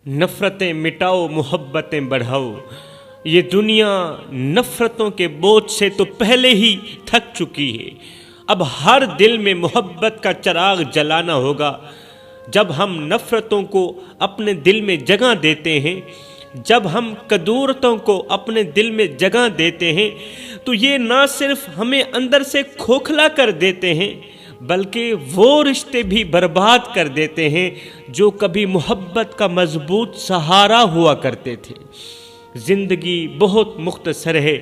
نفرتیں مٹاؤ محبتیں بڑھاؤ۔ یہ دنیا نفرتوں کے بوجھ سے تو پہلے ہی تھک چکی ہے۔ اب ہر دل میں محبت کا چراغ جلانا ہوگا۔ جب ہم نفرتوں کو اپنے دل میں جگہ دیتے ہیں، جب ہم کدورتوں کو اپنے دل میں جگہ دیتے ہیں، تو یہ نہ صرف ہمیں اندر سے کھوکھلا کر دیتے ہیں بلکہ وہ رشتے بھی برباد کر دیتے ہیں جو کبھی محبت کا مضبوط سہارا ہوا کرتے تھے۔ زندگی بہت مختصر ہے،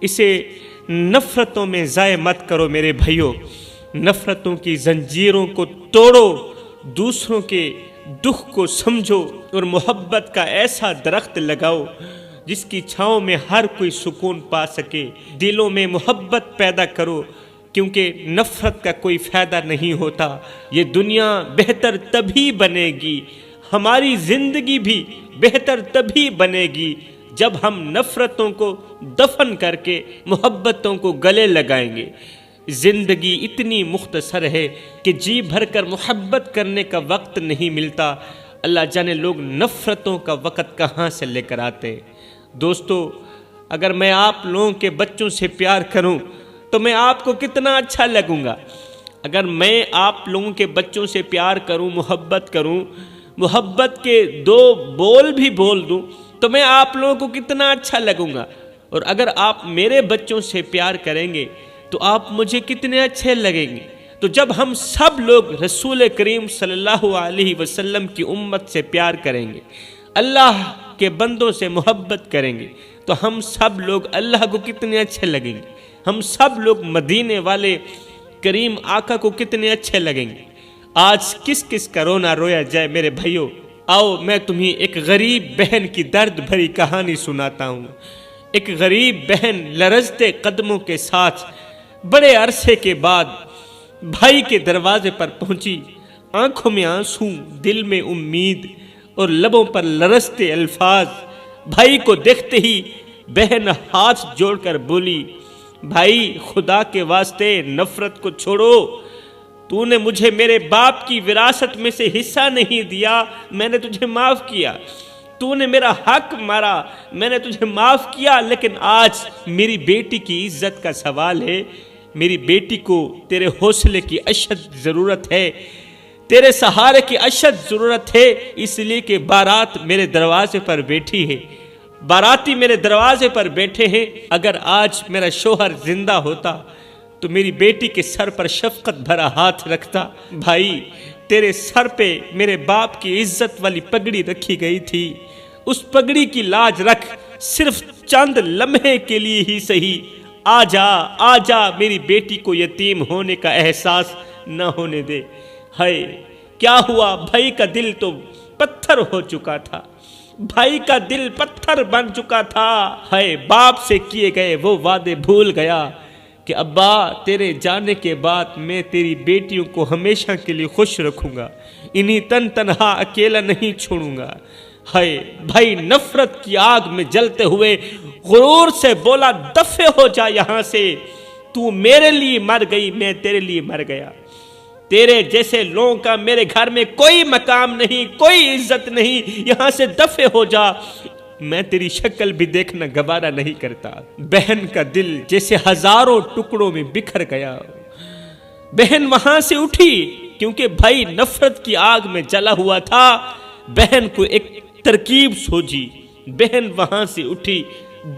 اسے نفرتوں میں ضائع مت کرو میرے بھائیوں۔ نفرتوں کی زنجیروں کو توڑو، دوسروں کے دکھ کو سمجھو اور محبت کا ایسا درخت لگاؤ جس کی چھاؤں میں ہر کوئی سکون پا سکے۔ دلوں میں محبت پیدا کرو، کیونکہ نفرت کا کوئی فائدہ نہیں ہوتا۔ یہ دنیا بہتر تبھی بنے گی، ہماری زندگی بھی بہتر تبھی بنے گی جب ہم نفرتوں کو دفن کر کے محبتوں کو گلے لگائیں گے۔ زندگی اتنی مختصر ہے کہ جی بھر کر محبت کرنے کا وقت نہیں ملتا، اللہ جانے لوگ نفرتوں کا وقت کہاں سے لے کر آتے ہیں۔ دوستو، اگر میں آپ لوگوں کے بچوں سے پیار کروں تو میں آپ کو کتنا اچھا لگوں گا۔ اگر میں آپ لوگوں کے بچوں سے پیار کروں، محبت کروں، محبت کے دو بول بھی بول دوں تو میں آپ لوگوں کو کتنا اچھا لگوں گا۔ اور اگر آپ میرے بچوں سے پیار کریں گے تو آپ مجھے کتنے اچھے لگیں گے۔ تو جب ہم سب لوگ رسول کریم صلی اللہ علیہ وسلم کی امت سے پیار کریں گے، اللہ کے بندوں سے محبت کریں گے، تو ہم سب لوگ اللہ کو کتنے اچھے لگیں گے۔ ہم سب لوگ مدینے والے کریم آقا کو کتنے اچھے لگیں گے۔ آج کس کس کا رونا رویا جائے میرے بھائیوں۔ آؤ میں تمہیں ایک غریب بہن کی درد بھری کہانی سناتا ہوں۔ ایک غریب بہن لرزتے قدموں کے ساتھ بڑے عرصے کے بعد بھائی کے دروازے پر پہنچی۔ آنکھوں میں آنسو، دل میں امید اور لبوں پر لرزتے الفاظ۔ بھائی کو دیکھتے ہی بہن ہاتھ جوڑ کر بولی، بھائی خدا کے واسطے نفرت کو چھوڑو۔ تو نے مجھے میرے باپ کی وراثت میں سے حصہ نہیں دیا، میں نے تجھے معاف کیا۔ تو نے میرا حق مارا، میں نے تجھے معاف کیا، لیکن آج میری بیٹی کی عزت کا سوال ہے۔ میری بیٹی کو تیرے حوصلے کی اشد ضرورت ہے، تیرے سہارے کی اشد ضرورت ہے، اس لیے کہ بارات میرے دروازے پر بیٹھی ہے، باراتی میرے دروازے پر بیٹھے ہیں۔ اگر آج میرا شوہر زندہ ہوتا تو میری بیٹی کے سر پر شفقت بھرا ہاتھ رکھتا۔ بھائی تیرے سر پہ میرے باپ کی عزت والی پگڑی رکھی گئی تھی، اس پگڑی کی لاج رکھ، صرف چند لمحے کے لیے ہی صحیح آ جا میری بیٹی کو یتیم ہونے کا احساس نہ ہونے دے۔ ہائے کیا ہوا، بھائی کا دل تو پتھر ہو چکا تھا، بھائی کا دل پتھر بن چکا تھا۔ ہائے باپ سے کیے گئے وہ وعدے بھول گیا کہ ابا تیرے جانے کے بعد میں تیری بیٹیوں کو ہمیشہ کے لیے خوش رکھوں گا، انہیں تنہا اکیلا نہیں چھوڑوں گا۔ ہائے بھائی نفرت کی آگ میں جلتے ہوئے غرور سے بولا، دفع ہو جا یہاں سے، تو میرے لیے مر گئی، میں تیرے لیے مر گیا۔ تیرے جیسے لوگوں کا میرے گھر میں کوئی مقام نہیں، کوئی عزت نہیں، یہاں سے دفع ہو جا، میں تیری شکل بھی دیکھنا گوارا نہیں کرتا۔ بہن کا دل جیسے ہزاروں ٹکڑوں میں بکھر گیا۔ بہن وہاں سے اٹھی کیونکہ بھائی نفرت کی آگ میں جلا ہوا تھا۔ بہن کو ایک ترکیب سوجی، بہن وہاں سے اٹھی،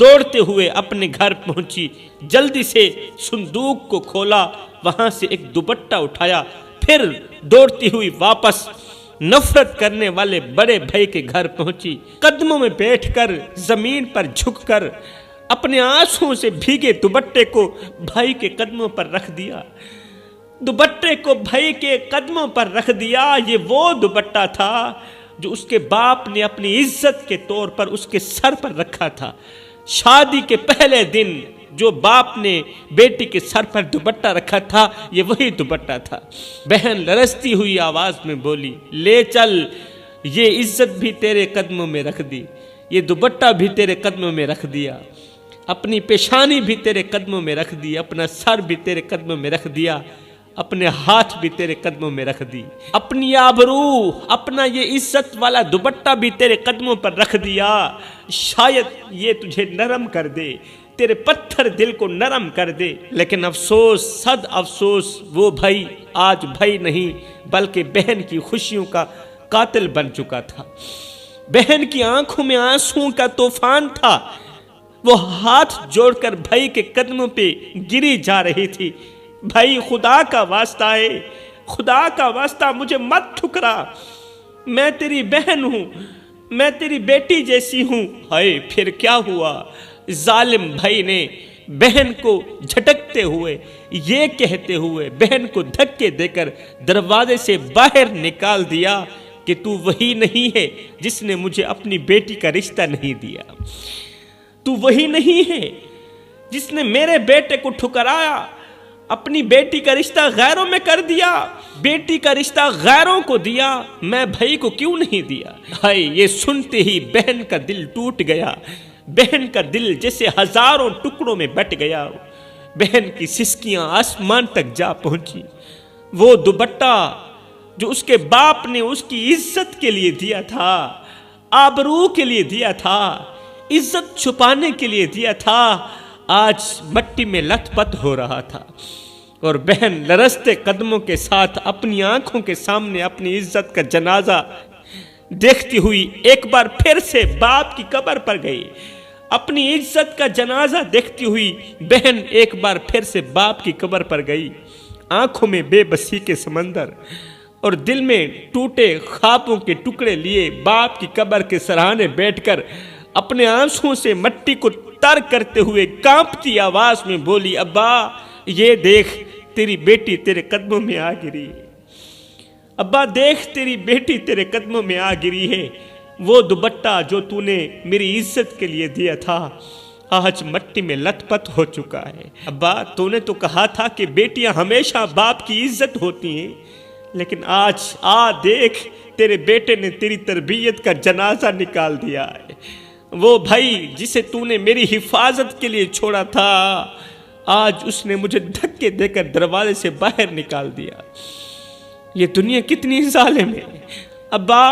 دوڑتے ہوئے اپنے گھر پہنچی، جلدی سے صندوق کو کھولا، وہاں سے ایک دوپٹہ اٹھایا، پھر دوڑتی ہوئی واپس نفرت کرنے والے بڑے بھائی کے گھر پہنچی۔ قدموں میں بیٹھ کر، زمین پر جھک کر، اپنے آنسوں سے بھیگے دوپٹے کو بھائی کے قدموں پر رکھ دیا۔ دوپٹے کو بھائی کے قدموں پر رکھ دیا۔ یہ وہ دوپٹہ تھا جو اس کے باپ نے اپنی عزت کے طور پر اس کے سر پر رکھا تھا۔ شادی کے پہلے دن جو باپ نے بیٹی کے سر پر دوپٹہ رکھا تھا، یہ وہی دوپٹہ تھا۔ بہن لرزتی ہوئی آواز میں بولی، لے چل، یہ عزت بھی تیرے قدموں میں رکھ دی، یہ دوپٹہ بھی تیرے قدموں میں رکھ دیا، اپنی پیشانی بھی تیرے قدموں میں رکھ دی، اپنا سر بھی تیرے قدموں میں رکھ دیا۔ اپنے ہاتھ بھی تیرے قدموں میں رکھ دی، اپنی آبرو، اپنا یہ عزت والا دوپٹہ بھی تیرے قدموں پر رکھ دیا، شاید یہ تجھے نرم کر دے، تیرے پتھر دل کو نرم کر دے۔ لیکن افسوس، صد افسوس، وہ بھائی آج بھائی نہیں بلکہ بہن کی خوشیوں کا قاتل بن چکا تھا، بہن کی آنکھوں میں آنسوں کا طوفان تھا، وہ ہاتھ جوڑ کر بھائی کے قدموں پہ گری جا رہی تھی۔ بھائی خدا کا واسطہ ہے، خدا کا واسطہ مجھے مت ٹھکرا، میں تیری بہن ہوں، میں تیری بیٹی جیسی ہوں۔ ہائے پھر کیا ہوا؟ ظالم بھائی نے بہن کو جھٹکتے ہوئے، یہ کہتے ہوئے بہن کو دھکے دے کر دروازے سے باہر نکال دیا کہ تو وہی نہیں ہے جس نے مجھے اپنی بیٹی کا رشتہ نہیں دیا، تو وہی نہیں ہے جس نے میرے بیٹے کو ٹھکرایا، اپنی بیٹی کا رشتہ غیروں میں کر دیا، بیٹی کا رشتہ غیروں کو دیا، میں بھائی کو کیوں نہیں دیا؟ ہائے یہ سنتے ہی بہن کا دل ٹوٹ گیا، بہن کا دل جیسے ہزاروں ٹکڑوں میں بٹ گیا، بہن کی سسکیاں آسمان تک جا پہنچی۔ وہ دوپٹہ جو اس کے باپ نے اس کی عزت کے لیے دیا تھا، آبرو کے لیے دیا تھا، عزت چھپانے کے لیے دیا تھا، آج مٹی میں لت پت ہو رہا تھا، اور بہن لرزتے قدموں کے ساتھ اپنی آنکھوں کے سامنے اپنی عزت کا جنازہ دیکھتی ہوئی ایک بار پھر سے باپ کی قبر پر گئی، اپنی عزت کا جنازہ دیکھتی ہوئی بہن ایک بار پھر سے باپ کی قبر پر گئی، آنکھوں میں بے بسی کے سمندر اور دل میں ٹوٹے خوابوں کے ٹکڑے لیے باپ کی قبر کے سرہانے بیٹھ کر اپنے آنسوں سے مٹی کو تر کرتے ہوئے کانپتی آواز میں بولی، ابا یہ دیکھ تیری بیٹی تیرے قدموں میں آ گری ہے، ابا دیکھ تیری بیٹی تیرے قدموں میں آ گری ہے، وہ دوپٹہ جو تو نے میری عزت کے لیے دیا تھا آج مٹی میں لت پت ہو چکا ہے۔ ابا تو نے تو کہا تھا کہ بیٹیاں ہمیشہ باپ کی عزت ہوتی ہیں، لیکن آج دیکھ تیرے بیٹے نے تیری تربیت کا جنازہ نکال دیا ہے، وہ بھائی جسے تو نے میری حفاظت کے لیے چھوڑا تھا آج اس نے مجھے دھکے دے کر دروازے سے باہر نکال دیا۔ یہ دنیا کتنی ظالم ہے ابا،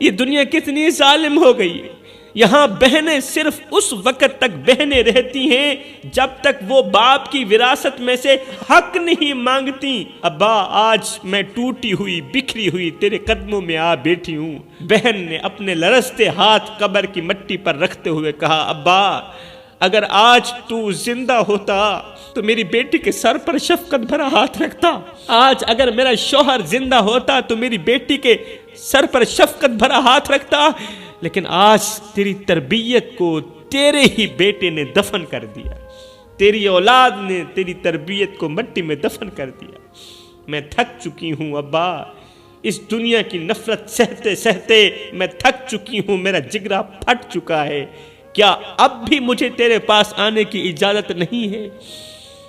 یہ دنیا کتنی ظالم ہو گئی ہے۔ یہاں بہنیں صرف اس وقت تک بہنیں رہتی ہیں جب تک وہ باپ کی وراثت میں سے حق نہیں مانگتی۔ ابا آج میں ٹوٹی ہوئی بکھری ہوئی تیرے قدموں میں آ بیٹھی ہوں۔ بہن نے اپنے لرزتے ہاتھ قبر کی مٹی پر رکھتے ہوئے کہا، ابا اگر آج تو زندہ ہوتا تو میری بیٹی کے سر پر شفقت بھرا ہاتھ رکھتا، آج اگر میرا شوہر زندہ ہوتا تو میری بیٹی کے سر پر شفقت بھرا ہاتھ رکھتا، لیکن آج تیری تربیت کو تیرے ہی بیٹے نے دفن کر دیا، تیری اولاد نے تیری تربیت کو مٹی میں دفن کر دیا۔ میں تھک چکی ہوں ابا، اس دنیا کی نفرت سہتے سہتے میں تھک چکی ہوں، میرا جگرا پھٹ چکا ہے، کیا اب بھی مجھے تیرے پاس آنے کی اجازت نہیں ہے؟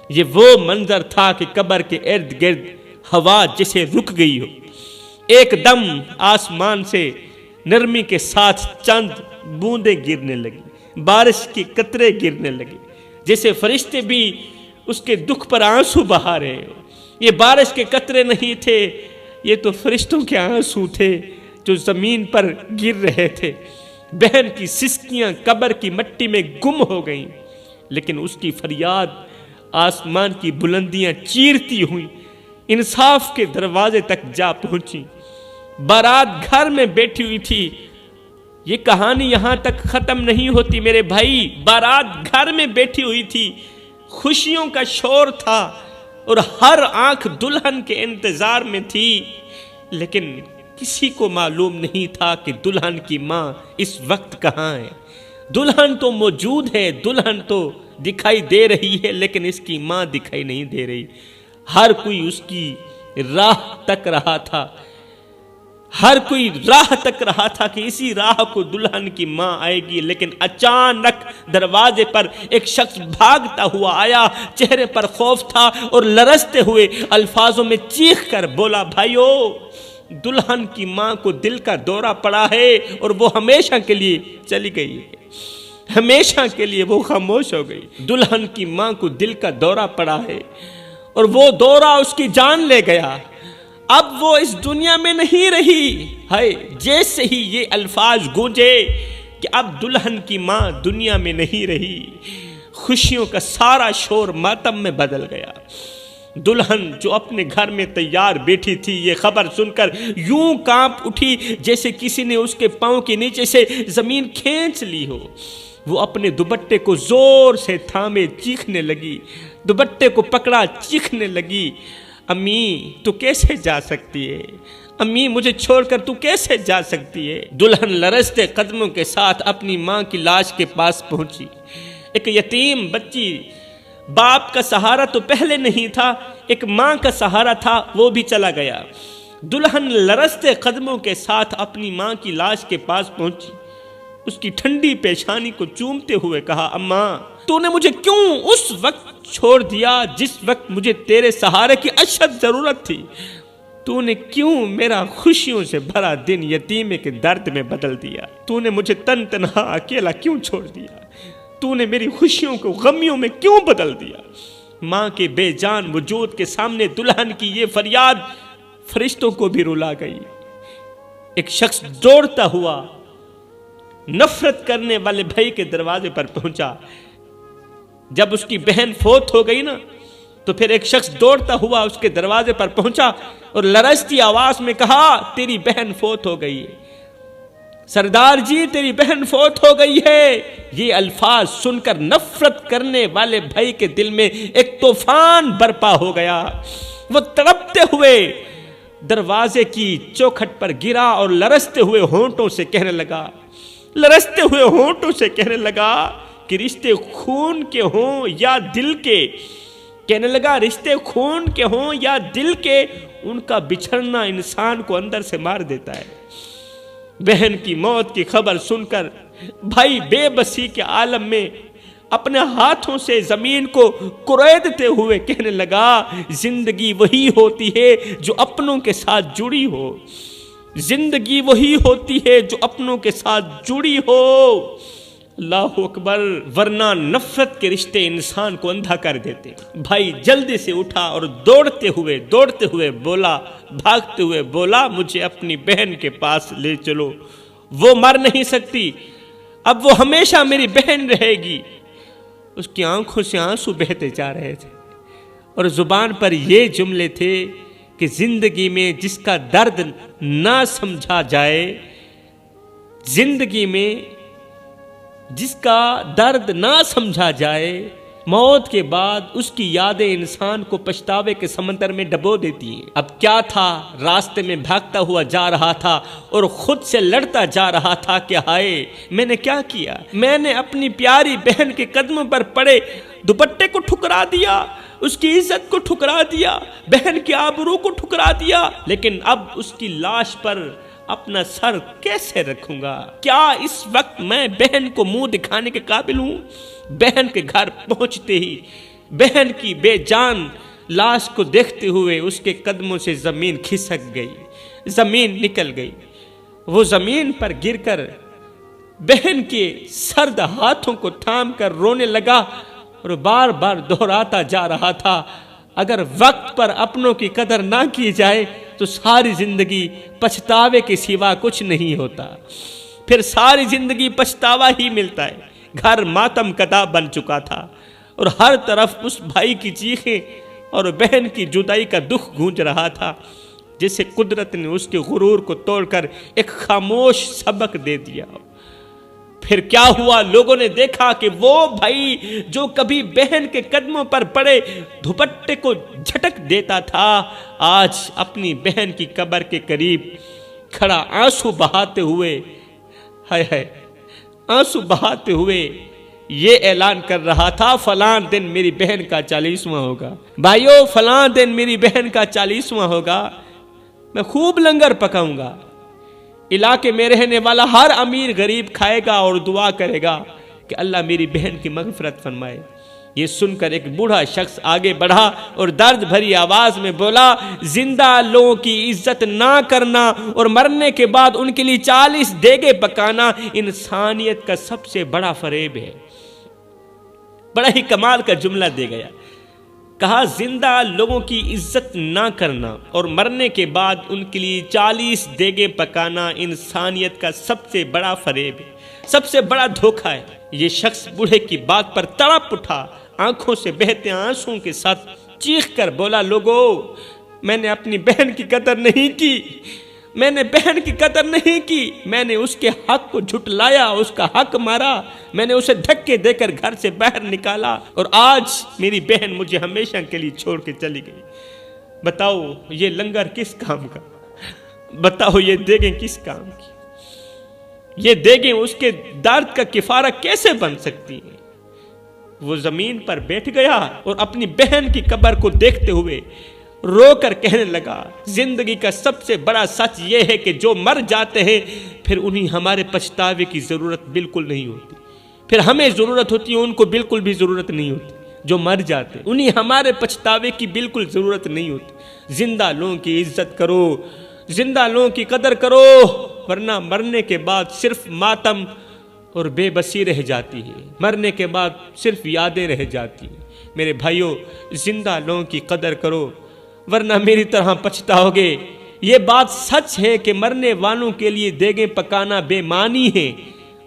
یہ وہ منظر تھا کہ قبر کے ارد گرد ہوا جیسے رک گئی ہو، ایک دم آسمان سے نرمی کے ساتھ چند بوندیں گرنے لگی، بارش کے قطرے گرنے لگے، جیسے فرشتے بھی اس کے دکھ پر آنسو بہا رہے ہو۔ یہ بارش کے قطرے نہیں تھے، یہ تو فرشتوں کے آنسو تھے جو زمین پر گر رہے تھے۔ بہن کی سسکیاں قبر کی مٹی میں گم ہو گئیں، لیکن اس کی فریاد آسمان کی بلندیاں چیرتی ہوئی انصاف کے دروازے تک جا پہنچی۔ بارات گھر میں بیٹھی ہوئی تھی، یہ کہانی یہاں تک ختم نہیں ہوتی میرے بھائی۔ بارات گھر میں بیٹھی ہوئی تھی، خوشیوں کا شور تھا اور ہر آنکھ دلہن کے انتظار میں تھی، لیکن کسی کو معلوم نہیں تھا کہ دلہن کی ماں اس وقت کہاں ہے۔ دلہن تو موجود ہے، دلہن تو دکھائی دے رہی ہے، لیکن اس کی ماں دکھائی نہیں دے رہی۔ ہر کوئی اس کی راہ تک رہا تھا، ہر کوئی راہ تک رہا تھا کہ اسی راہ کو دلہن کی ماں آئے گی، لیکن اچانک دروازے پر ایک شخص بھاگتا ہوا آیا، چہرے پر خوف تھا اور لرزتے ہوئے الفاظوں میں چیخ کر بولا، بھائیو دلہن کی ماں کو دل کا دورہ پڑا ہے اور وہ ہمیشہ کے لیے چلی گئی ہے، ہمیشہ کے لیے وہ خاموش ہو گئی۔ دلہن کی ماں کو دل کا دورہ پڑا ہے اور وہ دورہ اس کی جان لے گیا، اب وہ اس دنیا میں نہیں رہی۔ ہائے، جیسے ہی یہ الفاظ گونجے کہ اب دلہن کی ماں دنیا میں نہیں رہی، خوشیوں کا سارا شور ماتم میں بدل گیا۔ دلہن جو اپنے گھر میں تیار بیٹھی تھی، یہ خبر سن کر یوں کانپ اٹھی جیسے کسی نے اس کے پاؤں کے نیچے سے زمین کھینچ لی ہو۔ وہ اپنے دوپٹے کو زور سے تھامے چیخنے لگی، دوپٹے کو پکڑا چیخنے لگی، امی تو کیسے جا سکتی ہے؟ امی مجھے چھوڑ کر تو کیسے جا سکتی ہے؟ دلہن لرزتے قدموں کے ساتھ اپنی ماں کی لاش کے پاس پہنچی۔ ایک یتیم بچی، باپ کا سہارا تو پہلے نہیں تھا، ایک ماں کا سہارا تھا، وہ بھی چلا گیا۔ دلہن لرزتے قدموں کے ساتھ اپنی ماں کی لاش کے پاس پہنچی، اس کی ٹھنڈی پیشانی کو چومتے ہوئے کہا، اماں تو نے مجھے کیوں اس وقت چھوڑ دیا جس وقت مجھے تیرے سہارے کی اشد ضرورت تھی؟ تو نے کیوں میرا خوشیوں سے بھرا دن یتیمے کے درد میں بدل دیا؟ تو نے مجھے تن تنہا اکیلا کیوں چھوڑ دیا؟ تو نے میری خوشیوں کو غمیوں میں کیوں بدل دیا؟ ماں کے بے جان وجود کے سامنے دلہن کی یہ فریاد فرشتوں کو بھی رلا گئی۔ ایک شخص دوڑتا ہوا نفرت کرنے والے بھائی کے دروازے پر پہنچا۔ جب اس کی بہن فوت ہو گئی نا، تو پھر ایک شخص دوڑتا ہوا اس کے دروازے پر پہنچا اور لرزتی آواز میں کہا، تیری بہن فوت ہو گئی ہے سردار جی، تیری بہن فوت ہو گئی ہے۔ یہ الفاظ سن کر نفرت کرنے والے بھائی کے دل میں ایک طوفان برپا ہو گیا۔ وہ تڑپتے ہوئے دروازے کی چوکھٹ پر گرا اور لرزتے ہوئے ہونٹوں سے کہنے لگا کہ رشتے خون کے ہوں یا دل کے، کہنے لگا رشتے خون کے ہوں یا دل کے، ان کا بچھڑنا انسان کو اندر سے مار دیتا ہے۔ بہن کی موت کی خبر سن کر بھائی بے بسی کے عالم میں اپنے ہاتھوں سے زمین کو کریدتے ہوئے کہنے لگا، زندگی وہی ہوتی ہے جو اپنوں کے ساتھ جڑی ہو، زندگی وہی ہوتی ہے جو اپنوں کے ساتھ جڑی ہو۔ اللہ اکبر، ورنہ نفرت کے رشتے انسان کو اندھا کر دیتے۔ بھائی جلدی سے اٹھا اور دوڑتے ہوئے بولا، بھاگتے ہوئے بولا، مجھے اپنی بہن کے پاس لے چلو، وہ مر نہیں سکتی، اب وہ ہمیشہ میری بہن رہے گی۔ اس کی آنکھوں سے آنسو بہتے جا رہے تھے اور زبان پر یہ جملے تھے کہ زندگی میں جس کا درد نہ سمجھا جائے، زندگی میں جس کا درد نہ سمجھا جائے، موت کے بعد اس کی یادیں انسان کو پچھتاوے کے سمندر میں ڈبو دیتی ہیں۔ اب کیا تھا، راستے میں بھاگتا ہوا جا رہا تھا اور خود سے لڑتا جا رہا تھا کہ ہائے میں نے کیا کیا، میں نے اپنی پیاری بہن کے قدموں پر پڑے دوپٹے کو ٹھکرا دیا، اس کی عزت کو ٹھکرا دیا، بہن کی آبرو کو ٹھکرا دیا، لیکن اب اس کی لاش پر اپنا سر کیسے رکھوں گا؟ کیا اس وقت میں بہن کو منہ دکھانے کے قابل ہوں؟ بہن کے گھر پہنچتے ہی بہن کی بے جان لاش کو دیکھتے ہوئے اس کے قدموں سے زمین کھسک گئی، زمین نکل گئی۔ وہ زمین پر گر کر بہن کے سرد ہاتھوں کو تھام کر رونے لگا اور بار بار دہراتا جا رہا تھا، اگر وقت پر اپنوں کی قدر نہ کی جائے تو ساری زندگی پچھتاوے کے سوا کچھ نہیں ہوتا، پھر ساری زندگی پچھتاوا ہی ملتا ہے۔ گھر ماتم کدا بن چکا تھا اور ہر طرف اس بھائی کی چیخیں اور بہن کی جدائی کا دکھ گونج رہا تھا، جسے قدرت نے اس کے غرور کو توڑ کر ایک خاموش سبق دے دیا۔ پھر کیا ہوا، لوگوں نے دیکھا کہ وہ بھائی جو کبھی بہن کے قدموں پر پڑے دوپٹے کو جھٹک دیتا تھا، آج اپنی بہن کی قبر کے قریب کھڑا آنسو بہاتے ہوئے یہ اعلان کر رہا تھا، فلاں دن میری بہن کا 40واں ہوگا، بھائیو فلاں دن میری بہن کا 40واں ہوگا، میں خوب لنگر پکاؤں گا، علاقے میں رہنے والا ہر امیر غریب کھائے گا اور دعا کرے گا کہ اللہ میری بہن کی مغفرت فرمائے۔ یہ سن کر ایک بوڑھا شخص آگے بڑھا اور درد بھری آواز میں بولا، زندہ لوگوں کی عزت نہ کرنا اور مرنے کے بعد ان کے لیے 40 دیگیں پکانا انسانیت کا سب سے بڑا فریب ہے۔ بڑا ہی کمال کا جملہ دے گیا۔ کہا زندہ لوگوں کی عزت نہ کرنا اور مرنے کے بعد ان کے لیے 40 دیگیں پکانا انسانیت کا سب سے بڑا فریب ہے، سب سے بڑا دھوکہ ہے۔ یہ شخص بوڑھے کی بات پر تڑپ اٹھا، آنکھوں سے بہتے آنسوں کے ساتھ چیخ کر بولا، لوگو میں نے اپنی بہن کی قدر نہیں کی، میں نے بہن کی قدر نہیں کی، میں نے اس کے حق کو جھٹلایا، اس کا حق مارا، میں نے اسے دھکے دے کر گھر سے باہر نکالا اور آج میری بہن مجھے ہمیشہ کے لیے چھوڑ کے چلی گئی۔ بتاؤ یہ لنگر کس کام کا؟ بتاؤ یہ دیگیں کس کام کی؟ یہ دیگیں اس کے درد کا کفارہ کیسے بن سکتی ہیں؟ وہ زمین پر بیٹھ گیا اور اپنی بہن کی قبر کو دیکھتے ہوئے رو کر کہنے لگا، زندگی کا سب سے بڑا سچ یہ ہے کہ جو مر جاتے ہیں پھر انہیں ہمارے پچھتاوے کی ضرورت بالکل نہیں ہوتی، پھر ہمیں ضرورت ہوتی ہے، ان کو بالکل بھی ضرورت نہیں ہوتی۔ جو مر جاتے ہیں انہیں ہمارے پچھتاوے کی بالکل ضرورت نہیں ہوتی۔ زندہ لوگوں کی عزت کرو، زندہ لوگوں کی قدر کرو، ورنہ مرنے کے بعد صرف ماتم اور بے بسی رہ جاتی ہے، مرنے کے بعد صرف یادیں رہ جاتی ہیں۔ میرے بھائیوں، زندہ لوگوں کی قدر کرو ورنہ میری طرح پچھتاؤ گے۔ یہ بات سچ ہے کہ مرنے والوں کے لیے دیگیں پکانا بے معنی ہے،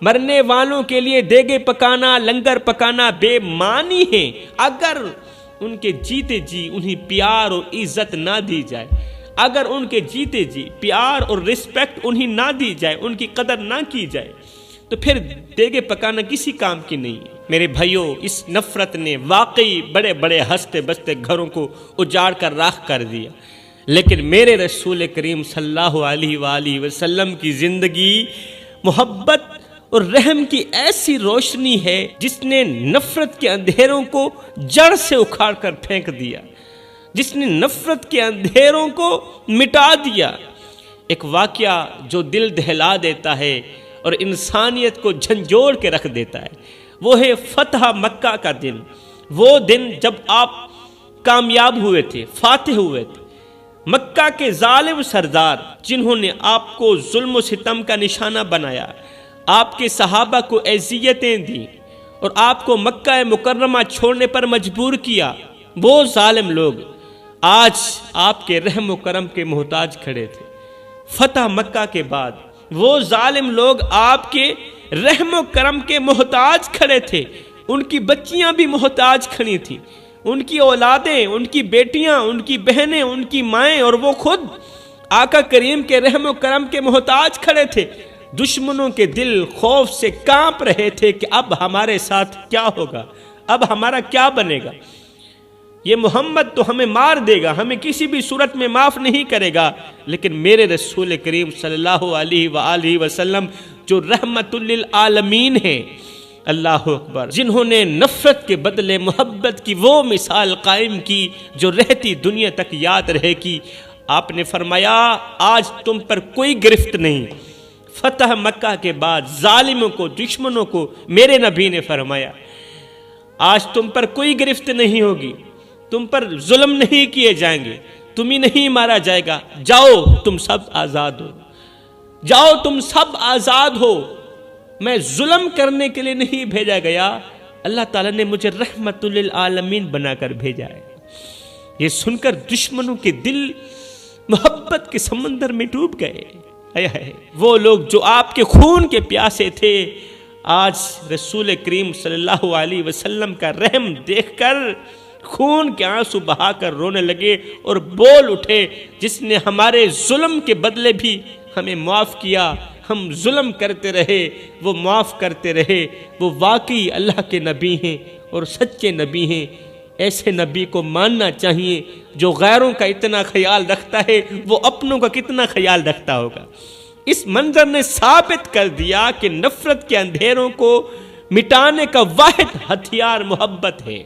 مرنے والوں کے لیے دیگیں پکانا، لنگر پکانا بے معنی ہے اگر ان کے جیتے جی انہیں پیار اور عزت نہ دی جائے، اگر ان کے جیتے جی پیار اور رسپیکٹ انہیں نہ دی جائے، ان کی قدر نہ کی جائے تو پھر دیگیں پکانا کسی کام کی نہیں ہے۔ میرے بھائیوں، اس نفرت نے واقعی بڑے بڑے ہنستے بستے گھروں کو اجاڑ کر راکھ کر دیا، لیکن میرے رسول کریم صلی اللہ علیہ وآلہ وسلم کی زندگی محبت اور رحم کی ایسی روشنی ہے جس نے نفرت کے اندھیروں کو جڑ سے اکھاڑ کر پھینک دیا، جس نے نفرت کے اندھیروں کو مٹا دیا۔ ایک واقعہ جو دل دہلا دیتا ہے اور انسانیت کو جھنجھوڑ کے رکھ دیتا ہے، وہ ہے فتح مکہ کا دن، وہ دن جب آپ کامیاب ہوئے تھے، فاتح ہوئے تھے۔ مکہ کے ظالم سردار جنہوں نے آپ کو ظلم و ستم کا نشانہ بنایا، آپ کے صحابہ کو اذیتیں دیں اور آپ کو مکہ مکرمہ چھوڑنے پر مجبور کیا، وہ ظالم لوگ آج آپ کے رحم و کرم کے محتاج کھڑے تھے۔ فتح مکہ کے بعد وہ ظالم لوگ آپ کے رحم و کرم کے محتاج کھڑے تھے، ان کی بچیاں بھی محتاج کھڑی تھیں، ان کی اولادیں، ان کی بیٹیاں، ان کی بہنیں، ان کی مائیں اور وہ خود آقا کریم کے رحم و کرم کے محتاج کھڑے تھے۔ دشمنوں کے دل خوف سے کانپ رہے تھے کہ اب ہمارے ساتھ کیا ہوگا، اب ہمارا کیا بنے گا، یہ محمد تو ہمیں مار دے گا، ہمیں کسی بھی صورت میں معاف نہیں کرے گا۔ لیکن میرے رسول کریم صلی اللہ علیہ وآلہ وسلم جو رحمت للعالمین ہیں، اللہ اکبر، جنہوں نے نفرت کے بدلے محبت کی وہ مثال قائم کی جو رہتی دنیا تک یاد رہے گی، آپ نے فرمایا آج تم پر کوئی گرفت نہیں۔ فتح مکہ کے بعد ظالموں کو، دشمنوں کو میرے نبی نے فرمایا آج تم پر کوئی گرفت نہیں ہوگی، تم پر ظلم نہیں کیے جائیں گے، تمہیں نہیں مارا جائے گا، جاؤ تم سب آزاد ہو، جاؤ تم سب آزاد ہو، میں ظلم کرنے کے لیے نہیں بھیجا گیا، اللہ تعالیٰ نے مجھے رحمت للعالمین بنا کر بھیجا ہے۔ یہ سن کر دشمنوں کے دل محبت کے سمندر میں ڈوب گئے۔ وہ لوگ جو آپ کے خون کے پیاسے تھے، آج رسول کریم صلی اللہ علیہ وسلم کا رحم دیکھ کر خون کے آنسو بہا کر رونے لگے اور بول اٹھے، جس نے ہمارے ظلم کے بدلے بھی ہمیں معاف کیا، ہم ظلم کرتے رہے وہ معاف کرتے رہے، وہ واقعی اللہ کے نبی ہیں اور سچے نبی ہیں۔ ایسے نبی کو ماننا چاہیے جو غیروں کا اتنا خیال رکھتا ہے، وہ اپنوں کا کتنا خیال رکھتا ہوگا۔ اس منظر نے ثابت کر دیا کہ نفرت کے اندھیروں کو مٹانے کا واحد ہتھیار محبت ہے۔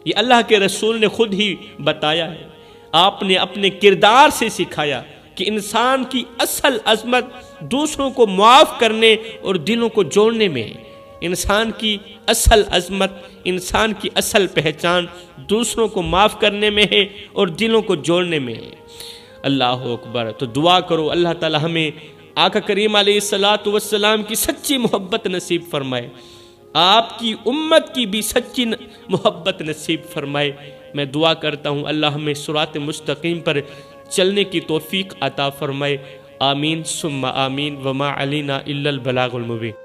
یہ اللہ کے رسول نے خود ہی بتایا ہے، آپ نے اپنے کردار سے سکھایا کہ انسان کی اصل عظمت دوسروں کو معاف کرنے اور دلوں کو جوڑنے میں ہے۔ انسان کی اصل عظمت، انسان کی اصل پہچان دوسروں کو معاف کرنے میں ہے اور دلوں کو جوڑنے میں ہے۔ اللہ اکبر۔ تو دعا کرو اللہ تعالی ہمیں آقا کریم علیہ الصلوۃ والسلام کی سچی محبت نصیب فرمائے، آپ کی امت کی بھی سچی محبت نصیب فرمائے۔ میں دعا کرتا ہوں اللہ ہمیں صراط مستقیم پر چلنے کی توفیق عطا فرمائے۔ آمین ثم آمین، وما علینا الا البلاغ المبین۔